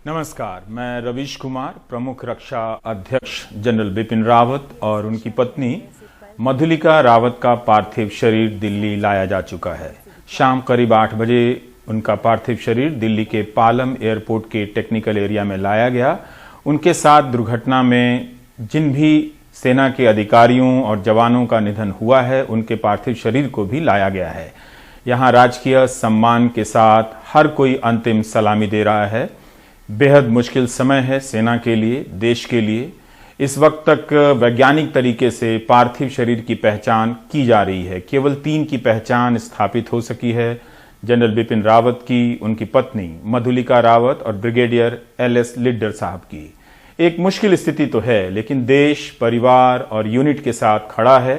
नमस्कार, मैं रवीश कुमार, प्रमुख रक्षा अध्यक्ष जनरल बिपिन रावत और उनकी पत्नी मधुलिका रावत का पार्थिव शरीर दिल्ली लाया जा चुका है। शाम करीब 8 बजे उनका पार्थिव शरीर दिल्ली के पालम एयरपोर्ट के टेक्निकल एरिया में लाया गया। उनके साथ दुर्घटना में जिन भी सेना के अधिकारियों और जवानों का निधन हुआ है, उनके पार्थिव शरीर को भी लाया गया है। यहाँ राजकीय सम्मान के साथ हर कोई अंतिम सलामी दे रहा है। बेहद मुश्किल समय है सेना के लिए, देश के लिए। इस वक्त तक वैज्ञानिक तरीके से पार्थिव शरीर की पहचान की जा रही है। केवल 3 की पहचान स्थापित हो सकी है, जनरल बिपिन रावत की, उनकी पत्नी मधुलिका रावत और ब्रिगेडियर LS लिड्डर साहब की। एक मुश्किल स्थिति तो है, लेकिन देश, परिवार और यूनिट के साथ खड़ा है।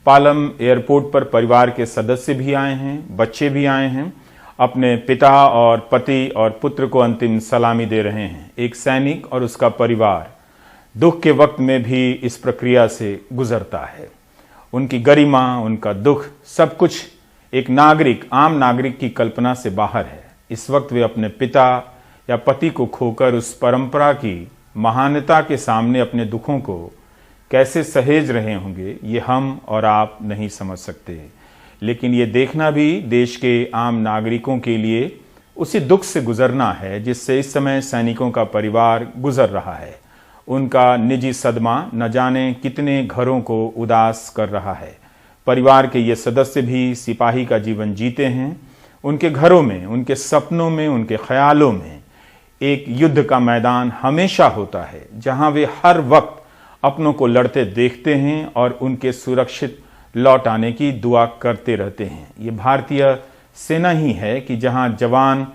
पालम एयरपोर्ट पर परिवार के सदस्य भी आए हैं, बच्चे भी आए हैं, अपने पिता और पति और पुत्र को अंतिम सलामी दे रहे हैं। एक सैनिक और उसका परिवार दुख के वक्त में भी इस प्रक्रिया से गुजरता है। उनकी गरिमा, उनका दुख, सब कुछ एक नागरिक, आम नागरिक की कल्पना से बाहर है। इस वक्त वे अपने पिता या पति को खोकर उस परंपरा की महानता के सामने अपने दुखों को कैसे सहेज रहे होंगे, ये हम और आप नहीं समझ सकते। लेकिन ये देखना भी देश के आम नागरिकों के लिए उसी दुख से गुजरना है जिससे इस समय सैनिकों का परिवार गुजर रहा है। उनका निजी सदमा न जाने कितने घरों को उदास कर रहा है। परिवार के ये सदस्य भी सिपाही का जीवन जीते हैं। उनके घरों में, उनके सपनों में, उनके ख्यालों में एक युद्ध का मैदान हमेशा होता है, जहां वे हर वक्त अपनों को लड़ते देखते हैं और उनके सुरक्षित लौट आने की दुआ करते रहते हैं। ये भारतीय सेना ही है कि जहां जवान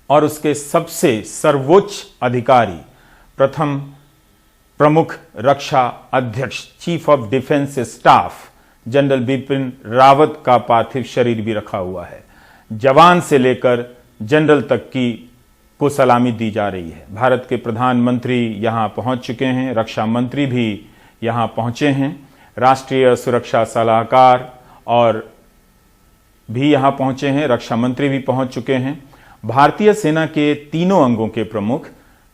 और उसके सबसे सर्वोच्च अधिकारी, प्रथम प्रमुख रक्षा अध्यक्ष, chief of defence staff general Bipin Rawat का पार्थिव शरीर भी रखा हुआ है। जवान से लेकर जनरल तक को सलामी दी जा रही है। भारत के प्रधानमंत्री यहां पहुंच चुके हैं, रक्षा मंत्री भी यहां पहुंचे हैं, राष्ट्रीय सुरक्षा सलाहकार और भी यहां पहुंचे हैं, रक्षा मंत्री भी पहुंच चुके हैं। भारतीय सेना के तीनों अंगों के प्रमुख,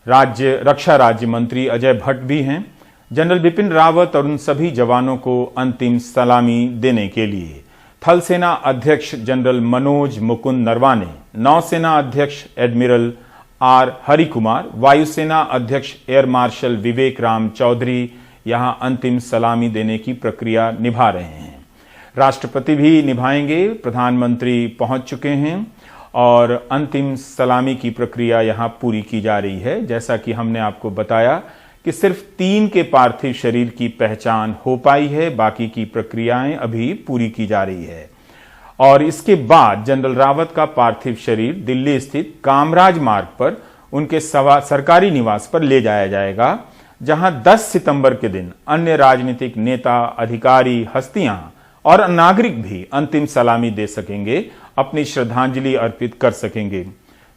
रक्षा राज्य मंत्री अजय भट्ट भी हैं। जनरल बिपिन रावत और उन सभी जवानों को अंतिम सलामी देने के लिए थल सेना अध्यक्ष जनरल मनोज मुकुंद नरवाने, नौसेना अध्यक्ष एडमिरल R हरिकुमार, वायुसेना अध्यक्ष एयर मार्शल विवेक राम चौधरी यहां अंतिम सलामी देने की प्रक्रिया निभा रहे हैं। राष्ट्रपति भी निभाएंगे, प्रधानमंत्री पहुंच चुके हैं और अंतिम सलामी की प्रक्रिया यहां पूरी की जा रही है। जैसा कि हमने आपको बताया कि सिर्फ 3 के पार्थिव शरीर की पहचान हो पाई है, बाकी की प्रक्रियाएं अभी पूरी की जा रही है। और इसके बाद जनरल रावत का पार्थिव शरीर दिल्ली स्थित कामराज मार्ग पर उनके सरकारी निवास पर ले जाया जाएगा, जहां 10 सितंबर के दिन अन्य राजनीतिक नेता, अधिकारी, हस्तियां और नागरिक भी अंतिम सलामी दे सकेंगे, अपनी श्रद्धांजलि अर्पित कर सकेंगे।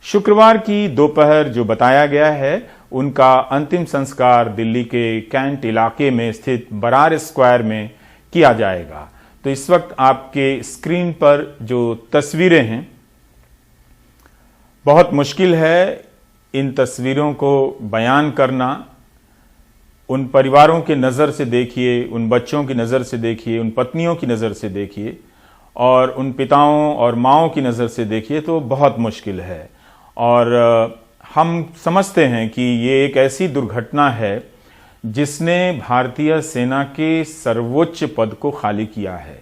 शुक्रवार की दोपहर जो बताया गया है, उनका अंतिम संस्कार दिल्ली के कैंट इलाके में स्थित बरार स्क्वायर में किया जाएगा। तो इस वक्त आपके स्क्रीन पर जो तस्वीरें हैं, बहुत मुश्किल है इन तस्वीरों को बयान करना। उन परिवारों के नज़र से देखिए, उन बच्चों की नज़र से देखिए, उन पत्नियों की नज़र से देखिए और उन पिताओं और माँओं की नज़र से देखिए, तो बहुत मुश्किल है। और हम समझते हैं कि ये एक ऐसी दुर्घटना है जिसने भारतीय सेना के सर्वोच्च पद को खाली किया है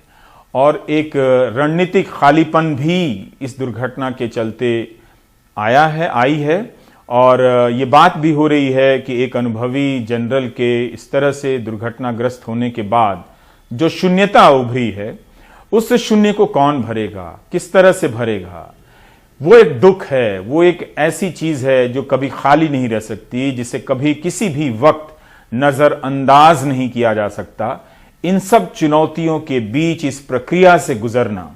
और एक रणनीतिक खालीपन भी इस दुर्घटना के चलते आई है। और ये बात भी हो रही है कि एक अनुभवी जनरल के इस तरह से दुर्घटनाग्रस्त होने के बाद जो शून्यता उभरी है, उस शून्य को कौन भरेगा, किस तरह से भरेगा? वो एक दुख है, वो एक ऐसी चीज है जो कभी खाली नहीं रह सकती, जिसे कभी किसी भी वक्त नजरअंदाज नहीं किया जा सकता। इन सब चुनौतियों के बीच इस प्रक्रिया से गुजरना,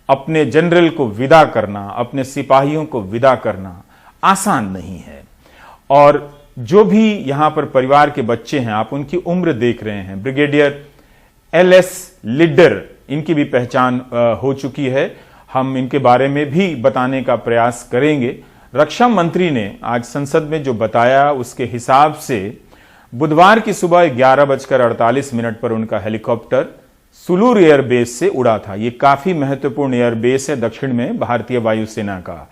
अपने जनरल को विदा करना, अपने सिपाहियों को विदा करना आसान नहीं है। और जो भी यहां पर परिवार के बच्चे हैं, आप उनकी उम्र देख रहे हैं। ब्रिगेडियर LS लिड्डर, इनकी भी पहचान हो चुकी है, हम इनके बारे में भी बताने का प्रयास करेंगे। रक्षा मंत्री ने आज संसद में जो बताया उसके हिसाब से बुधवार की सुबह 11:48 पर उनका हेलीकॉप्टर सुलूर एयरबेस से उड़ा था। ये काफी महत्वपूर्ण एयरबेस है दक्षिण में भारतीय वायुसेना का,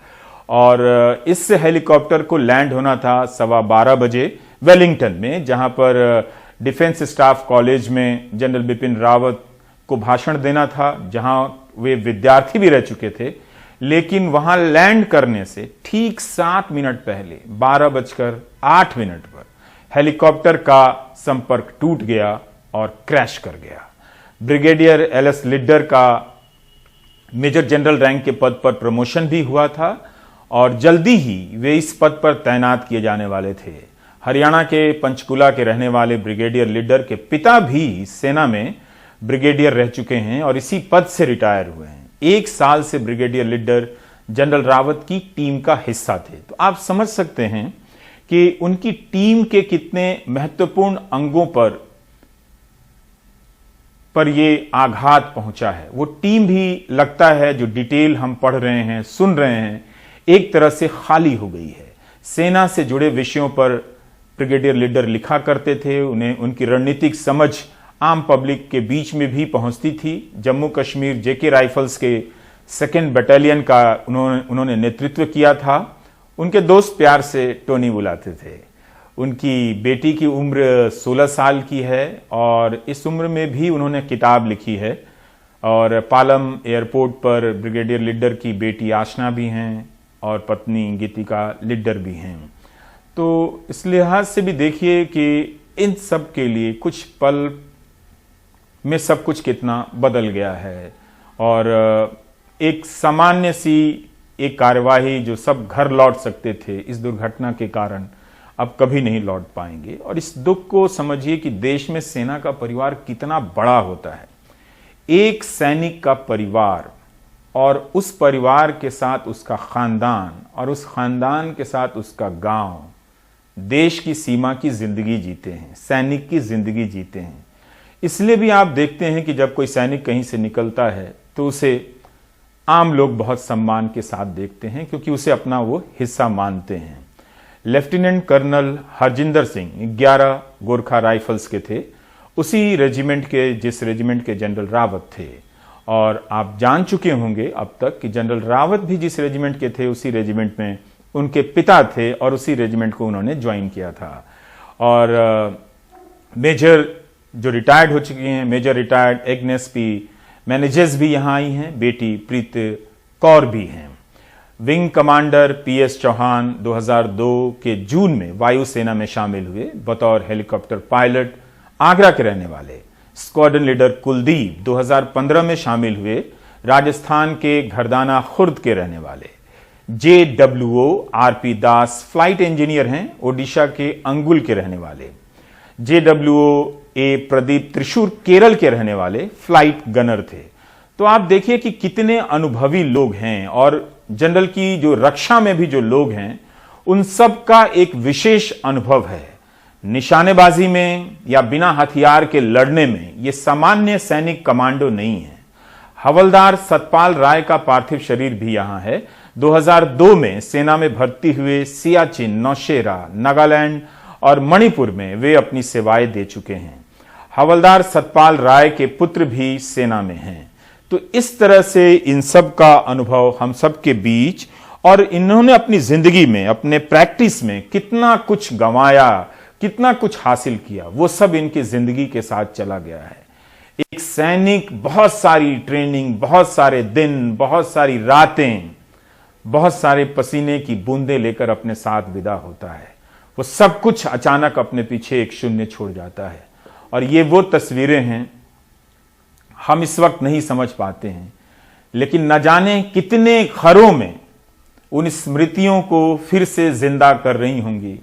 और इस हेलीकॉप्टर को लैंड होना था 12:15 बजे वेलिंगटन में, जहां पर डिफेंस स्टाफ कॉलेज में जनरल बिपिन रावत को भाषण देना था, जहां वे विद्यार्थी भी रह चुके थे। लेकिन वहां लैंड करने से ठीक 7 मिनट पहले 12:08 पर हेलीकॉप्टर का संपर्क टूट गया और क्रैश कर गया। ब्रिगेडियर एलएस लिड्डर का मेजर जनरल रैंक के पद पर प्रमोशन भी हुआ था और जल्दी ही वे इस पद पर तैनात किए जाने वाले थे। हरियाणा के पंचकुला के रहने वाले ब्रिगेडियर लिड्डर के पिता भी सेना में ब्रिगेडियर रह चुके हैं और इसी पद से रिटायर हुए हैं। 1 साल से ब्रिगेडियर लिड्डर जनरल रावत की टीम का हिस्सा थे। तो आप समझ सकते हैं कि उनकी टीम के कितने महत्वपूर्ण अंगों पर ये आघात पहुंचा है। वो टीम भी लगता है, जो डिटेल हम पढ़ रहे हैं, सुन रहे हैं, एक तरह से खाली हो गई है। सेना से जुड़े विषयों पर ब्रिगेडियर लिड्डर लिखा करते थे, उन्हें उनकी रणनीतिक समझ आम पब्लिक के बीच में भी पहुंचती थी। जम्मू कश्मीर जेके राइफल्स के 2nd बटालियन का उन्होंने नेतृत्व किया था। उनके दोस्त प्यार से टोनी बुलाते थे। उनकी बेटी की उम्र 16 साल की है और इस उम्र में भी उन्होंने किताब लिखी है। और पालम एयरपोर्ट पर ब्रिगेडियर लिड्डर की बेटी आशना भी हैं और पत्नी गीतिका लिड्डर भी हैं। तो इस लिहाज से भी देखिए कि इन सब के लिए कुछ पल में सब कुछ कितना बदल गया है। और एक सामान्य सी एक कार्यवाही जो सब घर लौट सकते थे इस दुर्घटना के कारण अब कभी नहीं लौट पाएंगे। और इस दुख को समझिए कि देश में सेना का परिवार कितना बड़ा होता है। एक सैनिक का परिवार और उस परिवार के साथ उसका खानदान और उस खानदान के साथ उसका गांव देश की सीमा की जिंदगी जीते हैं, सैनिक की जिंदगी जीते हैं। इसलिए भी आप देखते हैं कि जब कोई सैनिक कहीं से निकलता है तो उसे आम लोग बहुत सम्मान के साथ देखते हैं, क्योंकि उसे अपना वो हिस्सा मानते हैं। Lieutenant colonel Harjinder Singh 11 Gorkha rifles के थे, उसी रेजिमेंट के जिस रेजिमेंट के जनरल रावत थे। और आप जान चुके होंगे अब तक कि जनरल रावत भी जिस रेजिमेंट के थे उसी रेजिमेंट में उनके पिता थे और उसी रेजिमेंट को उन्होंने ज्वाइन किया था। और मेजर जो रिटायर्ड हो चुकी हैं, major retired Agnes P Menezes भी यहां आई हैं, बेटी प्रीत कौर भी हैं। विंग कमांडर पीएस चौहान 2002 के जून में वायुसेना में शामिल हुए बतौर हेलीकॉप्टर पायलट, आगरा के रहने वाले। स्क्वाड्रन लीडर कुलदीप 2015 में शामिल हुए, राजस्थान के घरदाना खुर्द के रहने वाले। JWO RP दास फ्लाइट इंजीनियर हैं, ओडिशा के अंगुल के रहने वाले। JWO A प्रदीप त्रिशूर केरल के रहने वाले फ्लाइट गनर थे। तो आप देखिए कि कितने अनुभवी लोग हैं। और जनरल की जो रक्षा में भी जो लोग हैं उन सब का एक विशेष अनुभव है। निशानेबाजी में या बिना हथियार के लड़ने में ये सामान्य सैनिक कमांडो नहीं है। हवलदार सतपाल राय का पार्थिव शरीर भी यहां है। 2002 में सेना में भर्ती हुए सियाचिन, नौशेरा, नागालैंड और मणिपुर में वे अपनी सेवाएं दे चुके हैं। हवलदार सतपाल राय के पुत्र भी सेना में हैं। तो इस तरह से इन सब का अनुभव हम सब के बीच, और इन्होंने अपनी जिंदगी में, अपने प्रैक्टिस में कितना कुछ गंवाया, कितना कुछ हासिल किया, वो सब इनकी जिंदगी के साथ चला गया है। एक सैनिक बहुत सारी ट्रेनिंग, बहुत सारे दिन, बहुत सारी रातें, बहुत सारे पसीने की बूंदें लेकर अपने साथ विदा होता है। वो सब कुछ अचानक अपने पीछे एक शून्य छोड़ जाता है। और ये वो तस्वीरें हैं हम इस वक्त नहीं समझ पाते हैं, लेकिन न जाने कितने घरों में उन स्मृतियों को फिर से जिंदा कर रही होंगी,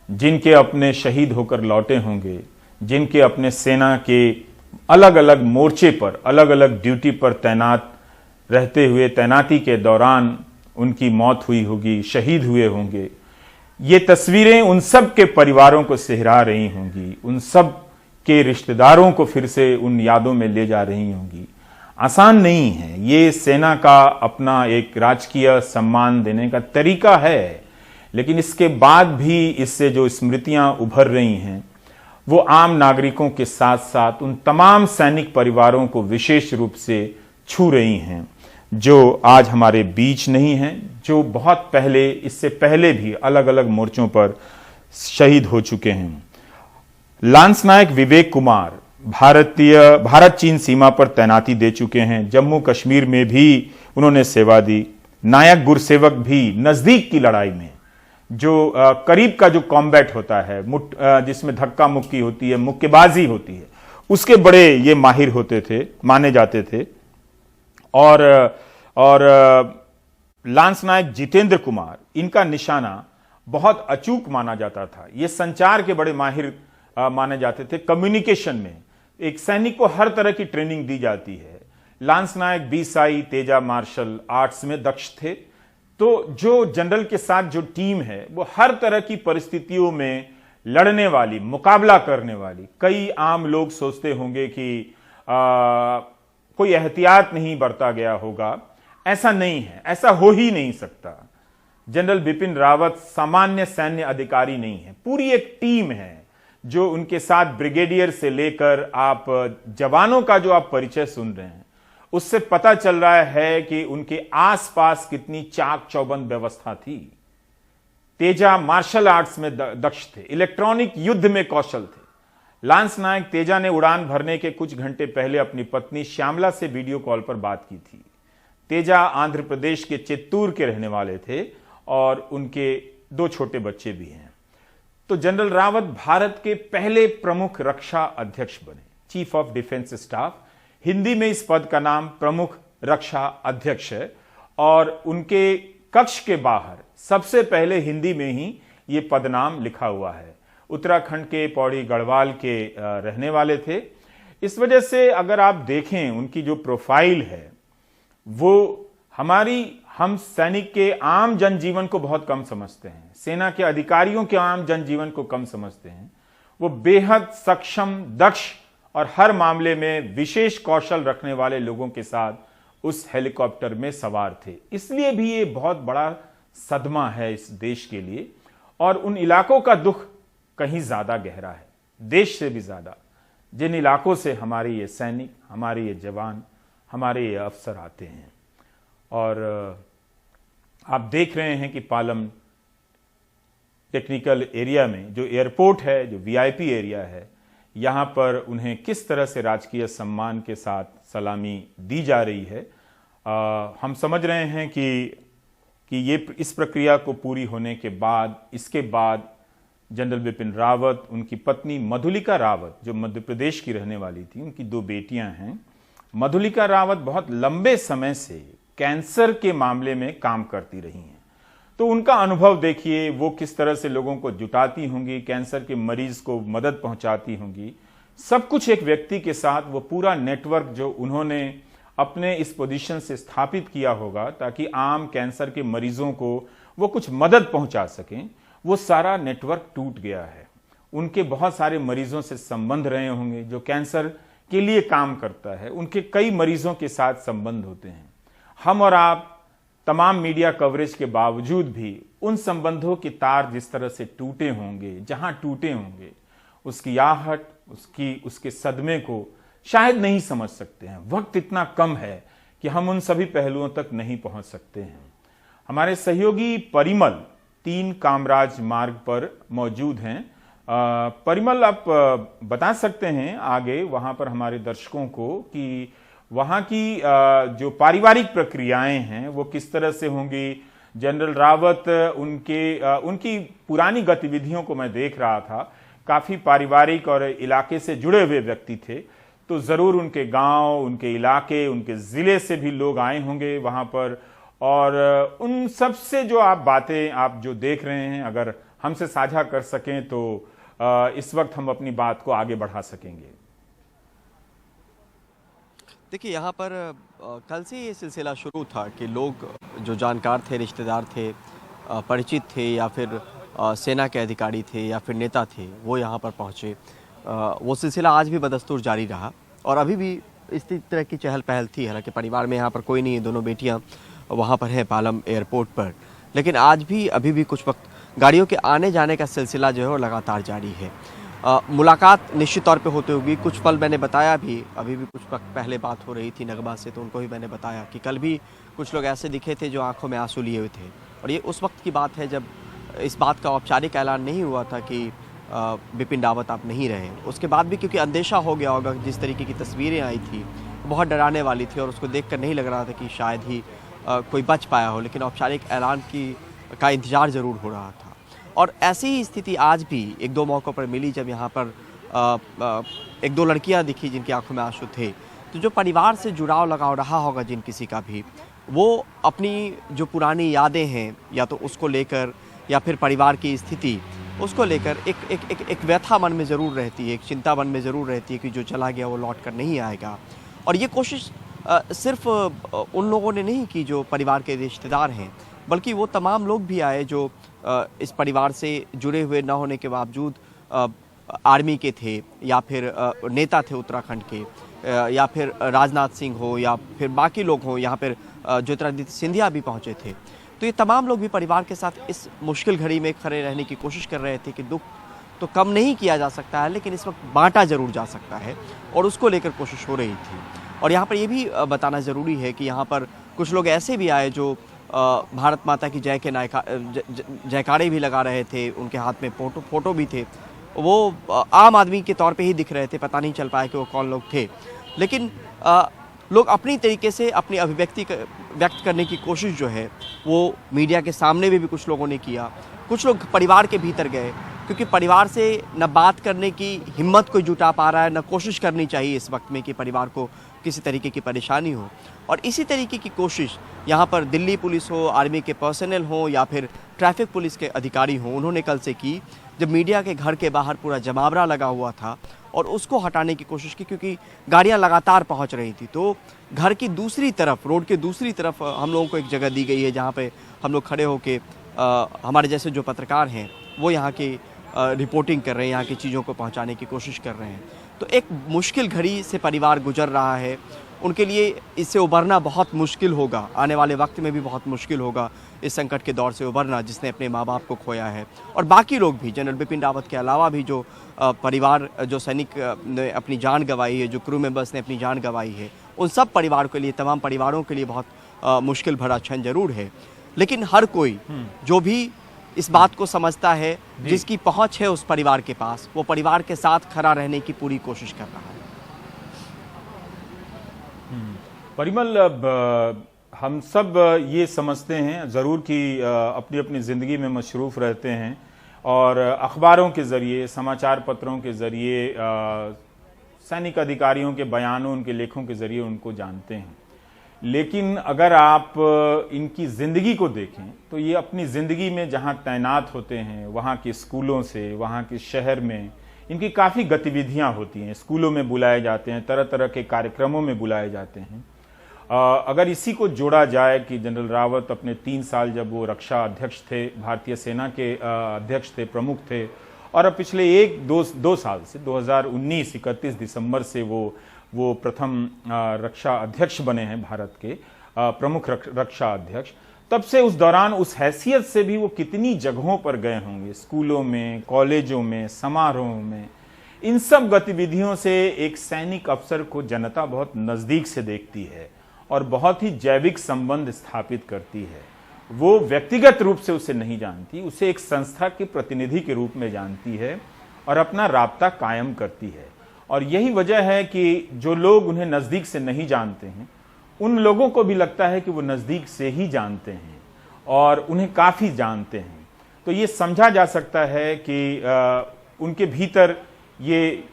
जिनके अपने शहीद होकर लौटे होंगे, जिनके अपने सेना के अलग अलग मोर्चे पर, अलग अलग ड्यूटी पर तैनात रहते हुए तैनाती के दौरान उनकी मौत हुई होगी, शहीद हुए होंगे। ये तस्वीरें उन सब के परिवारों को सिहरा रही होंगी, उन सब के रिश्तेदारों को फिर से उन यादों में ले जा रही होंगी। आसान नहीं है। ये सेना का अपना एक राजकीय सम्मान देने का तरीका है, लेकिन इसके बाद भी इससे जो स्मृतियां उभर रही हैं वो आम नागरिकों के साथ साथ उन तमाम सैनिक परिवारों को विशेष रूप से छू रही हैं जो आज हमारे बीच नहीं हैं, जो बहुत पहले, इससे पहले भी अलग अलग मोर्चों पर शहीद हो चुके हैं। लांस नायक विवेक कुमार भारत चीन सीमा पर तैनाती दे चुके हैं। जम्मू कश्मीर में भी उन्होंने सेवा दी। नायक गुरसेवक भी नजदीक की लड़ाई में, जो करीब का जो कॉम्बैट होता है, जिसमें धक्का मुक्की होती है, मुक्केबाजी होती है, उसके बड़े ये माहिर होते थे, माने जाते थे। और लांस नायक जितेंद्र कुमार, इनका निशाना बहुत अचूक माना जाता था। ये संचार के बड़े माहिर माने जाते थे। कम्युनिकेशन में एक सैनिक को हर तरह की ट्रेनिंग दी जाती है। लांस नायक बीएसआई तेजा मार्शल आर्ट्स में दक्ष थे। तो जो जनरल के साथ जो टीम है वो हर तरह की परिस्थितियों में लड़ने वाली, मुकाबला करने वाली। कई आम लोग सोचते होंगे कि कोई एहतियात नहीं बरता गया होगा, ऐसा नहीं है, ऐसा हो ही नहीं सकता। जनरल बिपिन रावत सामान्य सैन्य अधिकारी नहीं है, पूरी एक टीम है जो उनके साथ ब्रिगेडियर से लेकर आप जवानों का जो आप परिचय सुन रहे हैं उससे पता चल रहा है कि उनके आसपास कितनी चाक चौबंद व्यवस्था थी। तेजा मार्शल आर्ट्स में दक्ष थे, इलेक्ट्रॉनिक युद्ध में कौशल थे। लांस नायक तेजा ने उड़ान भरने के कुछ घंटे पहले अपनी पत्नी श्यामला से वीडियो कॉल पर बात की थी। तेजा आंध्र प्रदेश के चित्तूर के रहने वाले थे और उनके 2 छोटे बच्चे भी हैं। तो जनरल रावत भारत के पहले प्रमुख रक्षा अध्यक्ष बने, chief of defence staff. Hindi में इस पद का नाम प्रमुख रक्षा अध्यक्ष है और उनके कक्ष के बाहर सबसे पहले हिंदी में ही ये पदनाम लिखा हुआ है। उत्तराखंड के पौड़ी गढ़वाल के रहने वाले थे। इस वजह से अगर आप देखें उनकी जो प्रोफाइल है वो हम सैनिक के आम जनजीवन को बहुत कम समझते हैं, सेना के अधिकारियों के आम जनजीवन को कम समझते हैं। वो बेहद सक्षम, दक्ष और हर मामले में विशेष कौशल रखने वाले लोगों के साथ उस हेलीकॉप्टर में सवार थे। इसलिए भी ये बहुत बड़ा सदमा है इस देश के लिए और उन इलाकों का दुख कहीं ज्यादा गहरा है, देश से भी ज्यादा, जिन इलाकों से हमारे ये सैनिक, हमारे ये जवान, हमारे ये अफसर आते हैं। और आप देख रहे हैं कि पालम टेक्निकल एरिया में जो एयरपोर्ट है, जो वीआईपी एरिया है, यहाँ पर उन्हें किस तरह से राजकीय सम्मान के साथ सलामी दी जा रही है। हम समझ रहे हैं कि ये इस प्रक्रिया को पूरी होने के बाद, इसके बाद जनरल बिपिन रावत, उनकी पत्नी मधुलिका रावत जो मध्य प्रदेश की रहने वाली थी, उनकी 2 बेटियां हैं। मधुलिका रावत बहुत लंबे समय से कैंसर के मामले में काम करती रही हैं। तो उनका अनुभव देखिए, वो किस तरह से लोगों को जुटाती होंगी, कैंसर के मरीज को मदद पहुंचाती होंगी। सब कुछ एक व्यक्ति के साथ वो पूरा नेटवर्क जो उन्होंने अपने इस पोजीशन से स्थापित किया होगा ताकि आम कैंसर के मरीजों को वो कुछ मदद पहुंचा सकें, वो सारा नेटवर्क टूट गया है। उनके बहुत सारे मरीजों से संबंध रहे होंगे, जो कैंसर के लिए काम करता है, उनके कई मरीजों के साथ संबंध होते हैं। हम और आप तमाम मीडिया कवरेज के बावजूद भी उन संबंधों के तार जिस तरह से टूटे होंगे, जहां टूटे होंगे, उसकी आहट, उसके सदमे को शायद नहीं समझ सकते हैं। वक्त इतना कम है कि हम उन सभी पहलुओं तक नहीं पहुंच सकते हैं। हमारे सहयोगी परिमल 3 कामराज मार्ग पर मौजूद हैं। परिमल, आप बता सकते हैं आगे वहां पर हमारे दर्शकों को कि वहां की जो पारिवारिक प्रक्रियाएं हैं वो किस तरह से होंगी। जनरल रावत, उनकी पुरानी गतिविधियों को मैं देख रहा था, काफी पारिवारिक और इलाके से जुड़े हुए व्यक्ति थे। तो जरूर उनके गांव, उनके इलाके, उनके जिले से भी लोग आए होंगे वहां पर, और उन सब से जो आप बातें आप जो देख रहे हैं अगर हमसे साझा कर सकें तो इस वक्त हम अपनी बात को आगे बढ़ा सकेंगे। देखिए, यहाँ पर कल से ये सिलसिला शुरू था कि लोग जो जानकार थे, रिश्तेदार थे, परिचित थे या फिर सेना के अधिकारी थे या फिर नेता थे, वो यहाँ पर पहुँचे। वो सिलसिला आज भी बदस्तूर जारी रहा और अभी भी इस तरह की चहल पहल थी। हालांकि परिवार में यहाँ पर कोई नहीं है, दोनों बेटियाँ वहाँ पर हैं पालम एयरपोर्ट पर, लेकिन आज भी अभी भी कुछ वक्त गाड़ियों के आने जाने का सिलसिला जो है वो लगातार जारी है। मुलाकात निश्चित तौर पे होती होगी। कुछ पल मैंने बताया भी, अभी भी कुछ वक्त पहले बात हो रही थी नगमा से, तो उनको भी मैंने बताया कि कल भी कुछ लोग ऐसे दिखे थे जो आंखों में आंसू लिए हुए थे। और ये उस वक्त की बात है जब इस बात का औपचारिक ऐलान नहीं हुआ था कि बिपिन रावत आप नहीं रहे। उसके बाद भी क्योंकि अंदेशा हो गया होगा, जिस तरीके की तस्वीरें आई थी बहुत डराने वाली थी और उसको देखकर नहीं लग रहा था कि शायद ही कोई बच पाया हो, लेकिन औपचारिक ऐलान का इंतज़ार ज़रूर हो रहा था। और ऐसी ही स्थिति आज भी एक दो मौक़ों पर मिली जब यहाँ पर एक दो लड़कियाँ दिखी जिनकी आंखों में आंसू थे। तो जो परिवार से जुड़ाव लगाव रहा होगा जिन किसी का भी, वो अपनी जो पुरानी यादें हैं या तो उसको लेकर या फिर परिवार की स्थिति उसको लेकर एक व्यथा मन में ज़रूर रहती है, एक चिंता मन में ज़रूर रहती है कि जो चला गया वो लौट कर नहीं आएगा। और ये कोशिश सिर्फ उन लोगों ने नहीं की जो परिवार के रिश्तेदार हैं, बल्कि वो तमाम लोग भी आए जो इस परिवार से जुड़े हुए न होने के बावजूद आर्मी के थे या फिर नेता थे उत्तराखंड के, या फिर राजनाथ सिंह हो या फिर बाकी लोग हों, यहाँ पर ज्योतिरादित्य सिंधिया भी पहुँचे थे। तो ये तमाम लोग भी परिवार के साथ इस मुश्किल घड़ी में खड़े रहने की कोशिश कर रहे थे कि दुख तो कम नहीं किया जा सकता है, लेकिन इस वक्त बांटा ज़रूर जा सकता है, और उसको लेकर कोशिश हो रही थी। और यहाँ पर ये भी बताना ज़रूरी है कि यहाँ पर कुछ लोग ऐसे भी आए जो भारत माता की जय के जयकारे भी लगा रहे थे, उनके हाथ में फ़ोटो भी थे। वो आम आदमी के तौर पे ही दिख रहे थे, पता नहीं चल पाया कि वो कौन लोग थे, लेकिन लोग अपनी तरीके से अपनी अभिव्यक्ति व्यक्त करने की कोशिश जो है वो मीडिया के सामने भी कुछ लोगों ने किया। कुछ लोग परिवार के भीतर गए, क्योंकि परिवार से न बात करने की हिम्मत कोई जुटा पा रहा है, न कोशिश करनी चाहिए इस वक्त में कि परिवार को किसी तरीके की परेशानी हो। और इसी तरीके की कोशिश यहाँ पर दिल्ली पुलिस हो, आर्मी के पर्सनल हो या फिर ट्रैफिक पुलिस के अधिकारी हों, उन्होंने कल से की, जब मीडिया के घर के बाहर पूरा जमावड़ा लगा हुआ था और उसको हटाने की कोशिश की, क्योंकि गाड़ियाँ लगातार पहुँच रही थी। तो घर की दूसरी तरफ, रोड के दूसरी तरफ हम लोगों को एक जगह दी गई है जहाँ पे हम लोग खड़े होके हमारे जैसे जो पत्रकार हैं वो यहाँ की रिपोर्टिंग कर रहे हैं, यहाँ की चीज़ों को पहुँचाने की कोशिश कर रहे हैं। तो एक मुश्किल घड़ी से परिवार गुजर रहा है, उनके लिए इससे उबरना बहुत मुश्किल होगा, आने वाले वक्त में भी बहुत मुश्किल होगा इस संकट के दौर से उबरना, जिसने अपने माँ बाप को खोया है। और बाकी लोग भी, जनरल बिपिन रावत के अलावा भी जो परिवार, जो सैनिक ने अपनी जान गंवाई है, जो क्रू मेंबर्स ने अपनी जान गंवाई है, उन सब परिवार के लिए, तमाम परिवारों के लिए बहुत मुश्किल भरा क्षण जरूर है। लेकिन हर कोई जो भी इस बात को समझता है, जिसकी पहुंच है उस परिवार के पास, वो परिवार के साथ खड़ा रहने की पूरी कोशिश कर रहा है। परिमल, हम सब ये समझते हैं ज़रूर कि अपनी अपनी ज़िंदगी में मशरूफ़ रहते हैं और अखबारों के ज़रिए, समाचार पत्रों के ज़रिए, सैनिक अधिकारियों के बयानों, उनके लेखों के ज़रिए उनको जानते हैं। लेकिन अगर आप इनकी ज़िंदगी को देखें तो ये अपनी ज़िंदगी में जहाँ तैनात होते हैं, वहाँ के स्कूलों से, वहाँ के शहर में इनकी काफ़ी गतिविधियाँ होती हैं। स्कूलों में बुलाए जाते हैं, तरह तरह के कार्यक्रमों में बुलाए जाते हैं। अगर इसी को जोड़ा जाए कि जनरल रावत अपने 3 साल जब वो रक्षा अध्यक्ष थे, भारतीय सेना के अध्यक्ष थे, प्रमुख थे, और अब पिछले 1-2 साल से 2019 31 दिसंबर से वो प्रथम रक्षा अध्यक्ष बने हैं, भारत के प्रमुख रक्षा अध्यक्ष, तब से उस दौरान उस हैसियत से भी वो कितनी जगहों पर गए होंगे, स्कूलों में, कॉलेजों में, समारोहों में। इन सब गतिविधियों से एक सैनिक अफसर को जनता बहुत नज़दीक से देखती है और बहुत ही जैविक संबंध स्थापित करती है। वो व्यक्तिगत रूप से उसे नहीं जानती, उसे एक संस्था के प्रतिनिधि के रूप में जानती है और अपना राब्ता कायम करती है। और यही वजह है कि जो लोग उन्हें नज़दीक से नहीं जानते हैं, उन लोगों को भी लगता है कि वो नज़दीक से ही जानते हैं और उन्हें काफ़ी जानते हैं। तो ये समझा जा सकता है कि उनके भीतर ये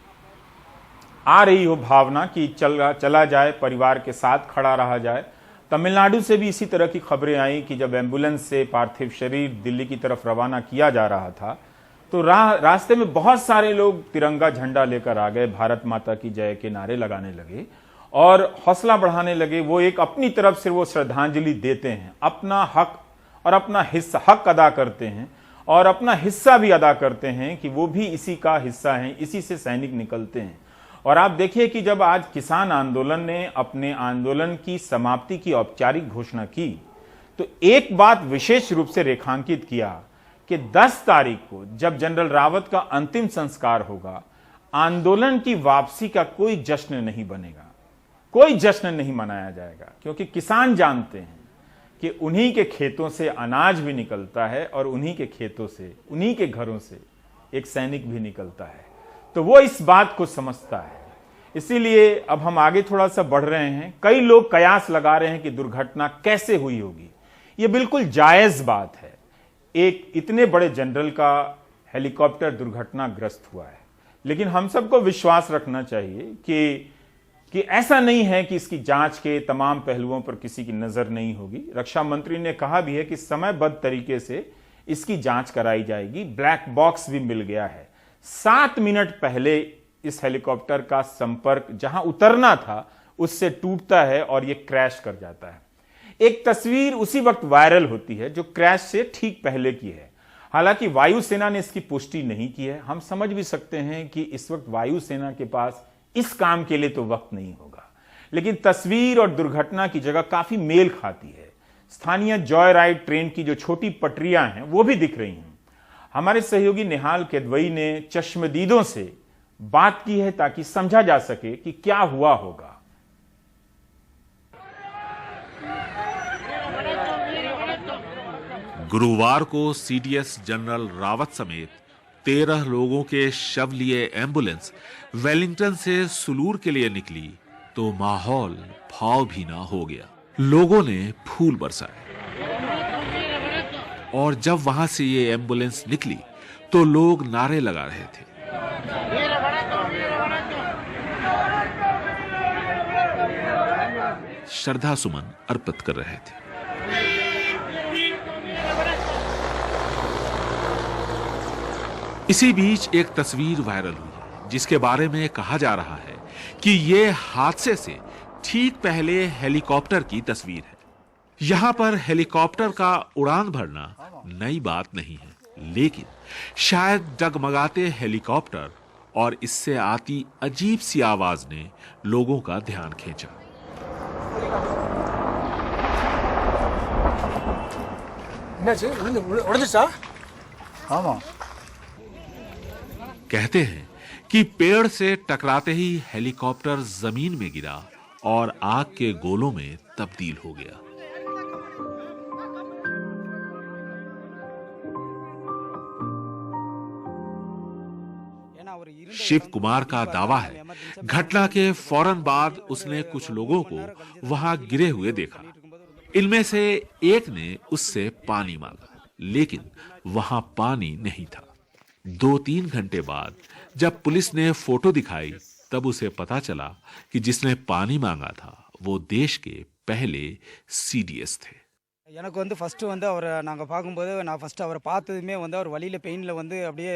आ रही हो भावना कि चला जाए, परिवार के साथ खड़ा रहा जाए। तमिलनाडु से भी इसी तरह की खबरें आई कि जब एम्बुलेंस से पार्थिव शरीर दिल्ली की तरफ रवाना किया जा रहा था तो रास्ते में बहुत सारे लोग तिरंगा झंडा लेकर आ गए, भारत माता की जय के नारे लगाने लगे और हौसला बढ़ाने लगे। वो एक अपनी तरफ से वो श्रद्धांजलि देते हैं, अपना हक और अपना हिस्सा हक अदा करते हैं और अपना हिस्सा भी अदा करते हैं कि वो भी इसी का हिस्सा हैं, इसी से सैनिक निकलते हैं। और आप देखिए कि जब आज किसान आंदोलन ने अपने आंदोलन की समाप्ति की औपचारिक घोषणा की तो एक बात विशेष रूप से रेखांकित किया कि 10 तारीख को जब जनरल रावत का अंतिम संस्कार होगा, आंदोलन की वापसी का कोई जश्न नहीं बनेगा, कोई जश्न नहीं मनाया जाएगा, क्योंकि किसान जानते हैं कि उन्हीं के खेतों से अनाज भी निकलता है और उन्हीं के खेतों से, उन्हीं के घरों से एक सैनिक भी निकलता है। तो वो इस बात को समझता है। इसीलिए अब हम आगे थोड़ा सा बढ़ रहे हैं। कई लोग कयास लगा रहे हैं कि दुर्घटना कैसे हुई होगी। ये बिल्कुल जायज बात है। एक इतने बड़े जनरल का हेलीकॉप्टर दुर्घटनाग्रस्त हुआ है, लेकिन हम सबको विश्वास रखना चाहिए कि ऐसा नहीं है कि इसकी जांच के तमाम पहलुओं पर किसी की नजर नहीं होगी। रक्षा मंत्री ने कहा भी है कि समयबद्ध तरीके से इसकी जांच कराई जाएगी। ब्लैक बॉक्स भी मिल गया है। 7 मिनट पहले इस हेलीकॉप्टर का संपर्क जहां उतरना था उससे टूटता है और यह क्रैश कर जाता है। एक तस्वीर उसी वक्त वायरल होती है जो क्रैश से ठीक पहले की है। हालांकि वायुसेना ने इसकी पुष्टि नहीं की है। हम समझ भी सकते हैं कि इस वक्त वायुसेना के पास इस काम के लिए तो वक्त नहीं होगा, लेकिन तस्वीर और दुर्घटना की जगह काफी मेल खाती है। स्थानीय जॉय राइड ट्रेन की जो छोटी पटरियां हैं वो भी दिख रही हैं। हमारे सहयोगी निहाल केदवई ने चश्मदीदों से बात की है ताकि समझा जा सके कि क्या हुआ होगा। गुरुवार को सीडीएस जनरल रावत समेत 13 लोगों के शव लिए एम्बुलेंस वेलिंगटन से सुलूर के लिए निकली तो माहौल भाव भीना हो गया। लोगों ने फूल बरसाए और जब वहां से ये एम्बुलेंस निकली तो लोग नारे लगा रहे थे। श्रद्धा सुमन अर्पित कर रहे थे। इसी बीच एक तस्वीर वायरल हुई है जिसके बारे में कहा जा रहा है कि यह हादसे से ठीक पहले हेलीकॉप्टर की तस्वीर है। यहां पर हेलीकॉप्टर का उड़ान भरना नई बात नहीं है, लेकिन शायद डगमगाते हेलीकॉप्टर और इससे आती अजीब सी आवाज ने लोगों का ध्यान खींचा। कहते हैं कि पेड़ से टकराते ही हेलीकॉप्टर जमीन में गिरा और आग के गोलों में तब्दील हो गया। शिव कुमार का दावा है घटना के फौरन बाद उसने कुछ लोगों को वहां गिरे हुए देखा। इनमें से एक ने उससे पानी मांगा, लेकिन वहां पानी नहीं था। 2-3 घंटे बाद जब पुलिस ने फोटो दिखाई तब उसे पता चला कि जिसने पानी मांगा था वो देश के पहले सीडीएस थे। எனக்கு வந்து ஃபர்ஸ்ட் வந்து அவரை நாங்கள் பார்க்கும்போது நான் ஃபர்ஸ்ட் அவரை பார்த்ததுமே வந்து அவர் வழியில் பெயினில் வந்து அப்படியே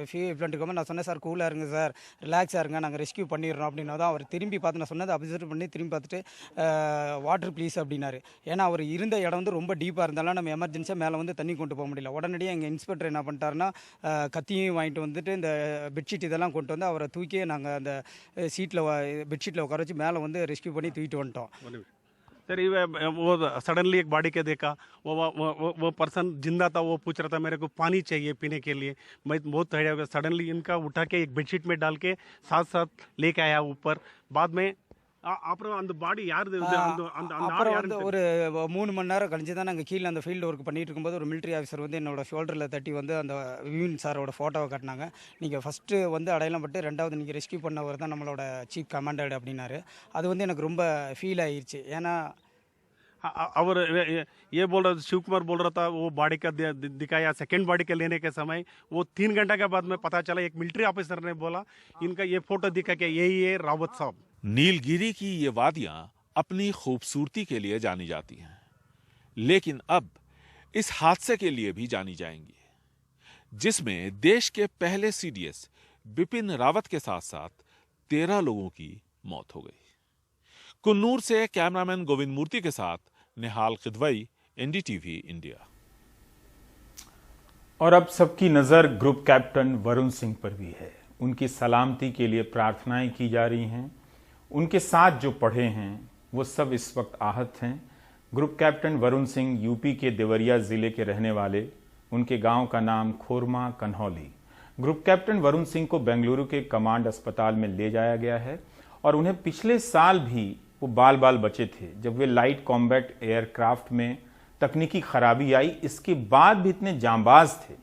ஃபீல் இருக்கும்போது நான் சொன்னேன், சார் கூலாக இருங்க சார், ரிலாக்ஸாக இருங்க, நாங்கள் ரெஸ்கியூ பண்ணிடுறோம் அப்படின்னா தான் அவர் திரும்பி பார்த்து நான் சொன்னதை அப்சர்வ் பண்ணி திரும்பி பார்த்துட்டு வாட்டர் ப்ளீஸ் அப்படின்னாரு. ஏன்னா அவர் இருந்த இடம் வந்து ரொம்ப டீப்பாக இருந்தாலும் நம்ம எமர்ஜென்சியாக மேலே வந்து தண்ணி கொண்டு போக முடியல. உடனடியாக எங்கள் இன்ஸ்பெக்டர் என்ன பண்ணிட்டாருன்னா கத்தியும் வாங்கிட்டு வந்துட்டு இந்த பெட்ஷீட் இதெல்லாம் கொண்டு வந்து அவரை தூக்கி நாங்கள் அந்த சீட்டில் பெட்ஷீட்டில் உட்கார வச்சு மேலே வந்து ரெஸ்கியூ பண்ணி தூக்கிட்டு வந்துட்டோம். सर ये वो सडनली एक बॉडी के देखा, वो पर्सन जिंदा था, वो पूछ रहा था मेरे को पानी चाहिए पीने के लिए। मैं बहुत तैयार हो गया। सडनली इनका उठा के एक बेडशीट में डाल के साथ साथ लेके आया ऊपर। बाद में அப்புறம் அந்த பாடி யார் அப்புறம் வந்து ஒரு 3 மணி நேரம் கழிஞ்சு தான் நாங்கள் கீழே அந்த ஃபீல்டு ஒர்க் பண்ணிட்டு இருக்கும்போது ஒரு மிலிட்ரி ஆஃபீஸர் வந்து என்னோட ஷோல்டரில் தட்டி வந்து அந்த விவின் சாரோட ஃபோட்டோவை காட்டினாங்க. நீங்கள் ஃபஸ்ட்டு வந்து அடையாளம் பட்டு 2வது நீங்கள் ரெஸ்கியூ பண்ணவர் தான் நம்மளோட சீஃப் கமாண்டர் அப்படின்னாரு. அது வந்து எனக்கு ரொம்ப ஃபீல் ஆயிடுச்சு. ஏன்னா और ये बोल रहा, शिव कुमार बोल रहा था वो बॉडी का दिखाया। सेकंड बॉडी के लेने के समय वो 3 घंटा के बाद में पता चला, एक मिलिट्री ऑफिसर ने बोला इनका ये फोटो दिखा के यही है रावत साहब। नीलगिरी की ये वादियां अपनी खूबसूरती के लिए जानी जाती हैं, लेकिन अब इस हादसे के लिए भी जानी जाएंगी, जिसमें देश के पहले सीडीएस बिपिन रावत के साथ साथ 13 लोगों की मौत हो गई। कुन्नूर से कैमरामैन गोविंद मूर्ति के साथ निहाल किदवई, एनडीटीवी इंडिया। और अब सबकी नजर ग्रुप कैप्टन वरुण सिंह पर भी है। उनकी सलामती के लिए प्रार्थनाएं की जा रही हैं। उनके साथ जो पढ़े हैं वो सब इस वक्त आहत हैं। Group captain Varun Singh UP के देवरिया ज़िले के रहने वाले, उनके गांव का नाम खोरमा कन्हौली। ग्रुप कैप्टन वरुण सिंह को बेंगलुरु के कमांड अस्पताल में ले जाया गया है और उन्हें पिछले साल भी वो बाल बाल बचे थे जब वे लाइट कॉम्बैट एयरक्राफ्ट में तकनीकी खराबी आई। इसके बाद भी इतने जांबाज थे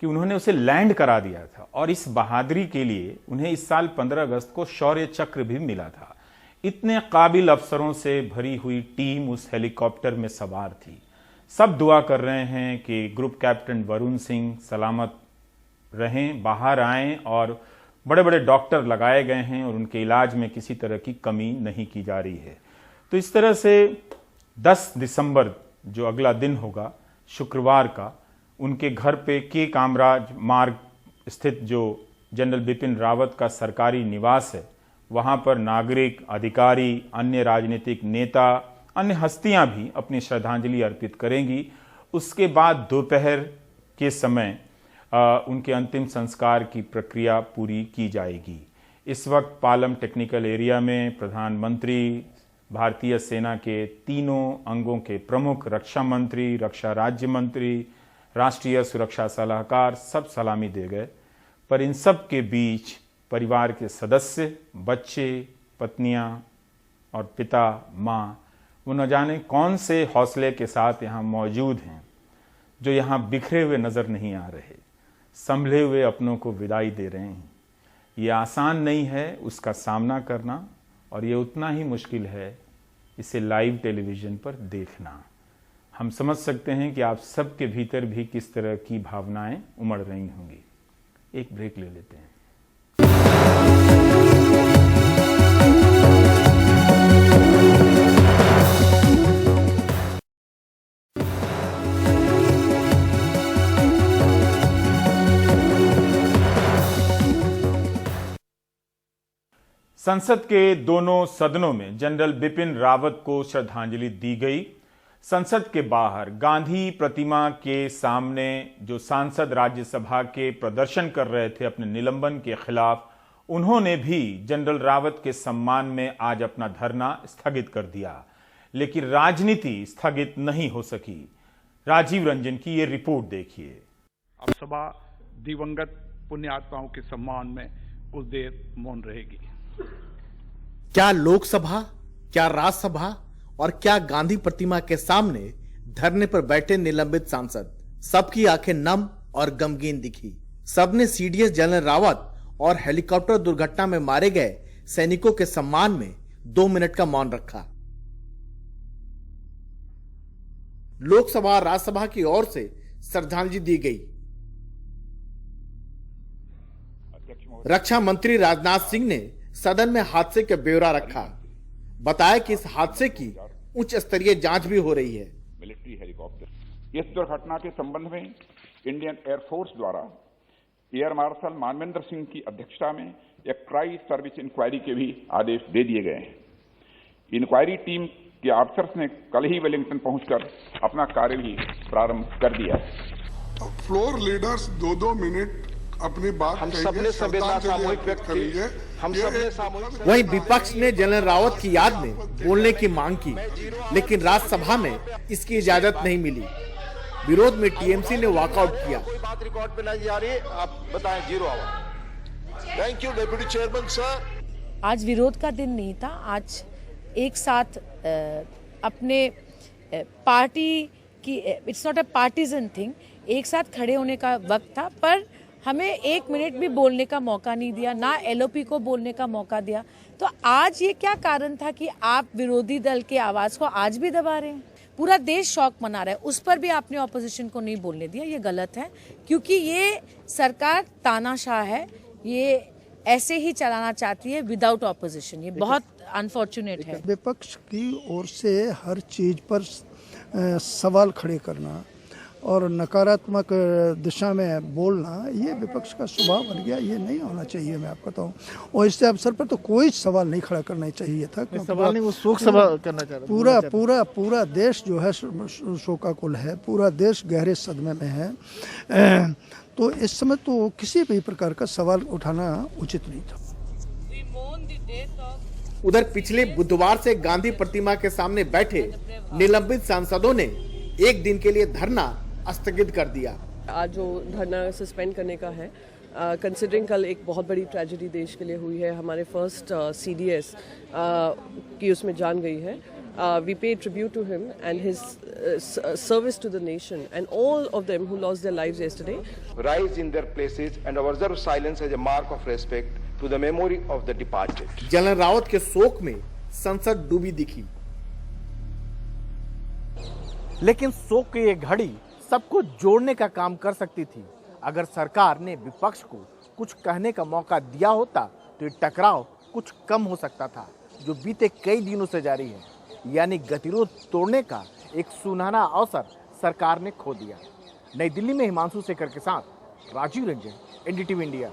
कि उन्होंने उसे लैंड करा दिया था और इस बहादुरी के लिए उन्हें इस साल 15 अगस्त को शौर्य चक्र भी मिला था। इतने काबिल अफसरों से भरी हुई टीम उस हेलीकॉप्टर में सवार थी। सब दुआ कर रहे हैं कि ग्रुप कैप्टन वरुण सिंह सलामत रहें, बाहर आएं और बड़े बड़े डॉक्टर लगाए गए हैं और उनके इलाज में किसी तरह की कमी नहीं की जा रही है। तो इस तरह से 10 दिसंबर जो अगला दिन होगा शुक्रवार का, उनके घर पे के कामराज मार्ग स्थित जो जनरल बिपिन रावत का सरकारी निवास है, वहां पर नागरिक, अधिकारी, अन्य राजनीतिक नेता, अन्य हस्तियां भी अपनी श्रद्धांजलि अर्पित करेंगी। उसके बाद दोपहर के समय उनके अंतिम संस्कार की प्रक्रिया पूरी की जाएगी। इस वक्त पालम टेक्निकल एरिया में प्रधानमंत्री, भारतीय सेना के तीनों अंगों के प्रमुख, रक्षा मंत्री, रक्षा राज्य मंत्री, राष्ट्रीय सुरक्षा सलाहकार सब सलामी दे गए। पर इन सब के बीच परिवार के सदस्य, बच्चे, पत्नियां और पिता, माँ, वो न जाने कौन से हौसले के साथ यहाँ मौजूद हैं, जो यहाँ बिखरे हुए नजर नहीं आ रहे, संभले हुए अपनों को विदाई दे रहे हैं। ये आसान नहीं है उसका सामना करना और ये उतना ही मुश्किल है इसे लाइव टेलीविजन पर देखना। हम समझ सकते हैं कि आप सबके भीतर भी किस तरह की भावनाएं उमड़ रही होंगी। एक ब्रेक ले लेते हैं। संसद के दोनों सदनों में जनरल बिपिन रावत को श्रद्धांजलि दी गई। संसद के बाहर गांधी प्रतिमा के सामने जो सांसद राज्यसभा के प्रदर्शन कर रहे थे अपने निलंबन के खिलाफ, उन्होंने भी जनरल रावत के सम्मान में आज अपना धरना स्थगित कर दिया। लेकिन राजनीति स्थगित नहीं हो सकी। राजीव रंजन की ये रिपोर्ट देखिए। अब सभा दिवंगत पुण्यात्माओं के सम्मान में कुछ देर मौन रहेगी। क्या लोकसभा, क्या राज्यसभा और क्या गांधी प्रतिमा के सामने धरने पर बैठे निलंबित सांसद, सबकी आंखें नम और गमगीन दिखी। सबने सीडीएस जनरल रावत और हेलीकॉप्टर दुर्घटना में मारे गए सैनिकों के सम्मान में 2 मिनट का मौन रखा। लोकसभा और राज्यसभा की ओर से श्रद्धांजलि दी गई। रक्षा मंत्री राजनाथ सिंह ने सदन में हादसे का ब्यौरा रखा, बताया कि इस हादसे की उच्च स्तरीय जांच भी हो रही है। मिलिट्री हेलीकॉप्टर, इस दुर्घटना के संबंध में इंडियन एयरफोर्स द्वारा एयर मार्शल मानवेंद्र सिंह की अध्यक्षता में एक ट्राई सर्विस इंक्वायरी के भी आदेश दे दिए गए हैं। इंक्वायरी टीम के ऑफिसर्स ने कल ही वेलिंगटन पहुंचकर अपना कार्य भी प्रारंभ कर दिया है। फ्लोर लीडर्स 2-2 मिनट अपनी बात हम सबने सामूहिक व्यक्त की। हम सबने सामूहिक। वहीं विपक्ष ने जनरल रावत की याद में बोलने की मांग की, लेकिन राज्यसभा में इसकी इजाजत नहीं मिली। विरोध में टीएमसी ने वॉकआउट किया। कोई बात रिकॉर्ड पे नहीं जा रही है, आप बताएं। 0 hour. Thank you deputy chairman sir. आज विरोध का दिन नहीं था। आज एक साथ अपने पार्टी की, it's not a partisan thing, एक साथ खड़े होने का वक्त था, पर हमें 1 मिनट भी बोलने का मौका नहीं दिया, ना एलओपी को बोलने का मौका दिया। तो आज ये क्या कारण था कि आप विरोधी दल के आवाज को आज भी दबा रहे हैं? पूरा देश शौक मना रहा है, उस पर भी आपने ऑपोजिशन को नहीं बोलने दिया। ये गलत है, क्योंकि ये सरकार तानाशाह है, ये ऐसे ही चलाना चाहती है विदाउट ऑपोजिशन। ये बहुत अनफॉर्चुनेट है। विपक्ष की ओर से हर चीज पर सवाल खड़े करना और नकारात्मक दिशा में बोलना, ये विपक्ष का स्वभाव बन गया। ये नहीं होना चाहिए, मैं आपको बताऊं। और इससे अवसर पर तो कोई सवाल नहीं खड़ा करना चाहिए था। सवाल नहीं, वो शोक सभा करना चाह रहा। पूरा देश जो है शोकाकुल है, पूरा देश गहरे सदमे में है। तो इस समय तो किसी भी प्रकार का सवाल उठाना उचित नहीं था। उधर पिछले बुधवार से गांधी प्रतिमा के सामने बैठे निलंबित सांसदों ने एक दिन के लिए धरना स्थगित कर दिया। आज जो धरना सस्पेंड करने का है, कंसिडरिंग कल एक बहुत बड़ी ट्रेजेडी देश के लिए हुई है, हमारे फर्स्ट CDS की उसमें जान गई है। We pay tribute to him and his service to the nation and all of them who lost their lives yesterday. Rise in their places and observe silence as a mark of respect to the memory of the departed. General Rawat के शोक में संसद डूबी दिखी, लेकिन शोक की ये घड़ी सबको जोड़ने का काम कर सकती थी। अगर सरकार ने विपक्ष को कुछ कहने का मौका दिया होता तो ये टकराव कुछ कम हो सकता था, जो बीते कई दिनों से जारी है। यानी गतिरोध तोड़ने का एक सुनहरा अवसर सरकार ने खो दिया। नई दिल्ली में हिमांशु शेखर के साथ राजीव रंजन, NDTV इंडिया।